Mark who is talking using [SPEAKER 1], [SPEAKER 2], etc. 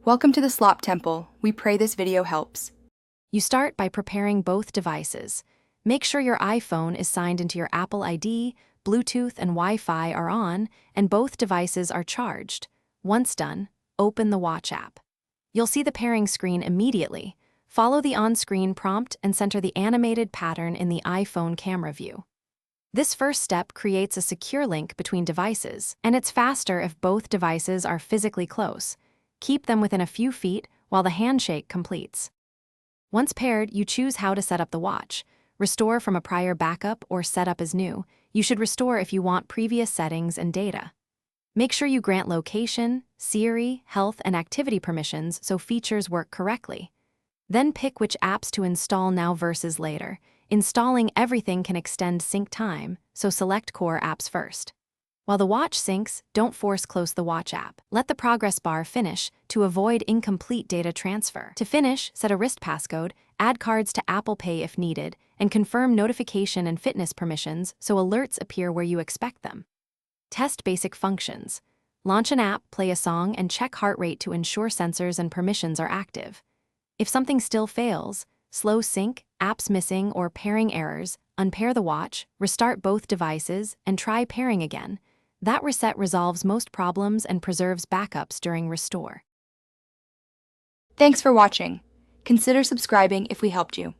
[SPEAKER 1] Welcome to the Slop Temple. We pray this video helps.
[SPEAKER 2] You start by preparing both devices. Make sure your iPhone is signed into your Apple ID, Bluetooth and Wi-Fi are on, and both devices are charged. Once done, open the Watch app. You'll see the pairing screen immediately. Follow the on-screen prompt and center the animated pattern in the iPhone camera view. This first step creates a secure link between devices, and it's faster if both devices are physically close. Keep them within a few feet while the handshake completes. Once paired, you choose how to set up the watch. Restore from a prior backup or set up as new. You should restore if you want previous settings and data. Make sure you grant location, Siri, health, and activity permissions so features work correctly. Then pick which apps to install now versus later. Installing everything can extend sync time, so select core apps first. While the watch syncs, don't force close the watch app. Let the progress bar finish to avoid incomplete data transfer. To finish, set a wrist passcode, add cards to Apple Pay if needed, and confirm notification and fitness permissions so alerts appear where you expect them. Test basic functions. Launch an app, play a song, and check heart rate to ensure sensors and permissions are active. If something still fails, slow sync, apps missing, or pairing errors, unpair the watch, restart both devices, and try pairing again. That reset resolves most problems and preserves backups during restore.
[SPEAKER 1] Thanks for watching. Consider subscribing if we helped you.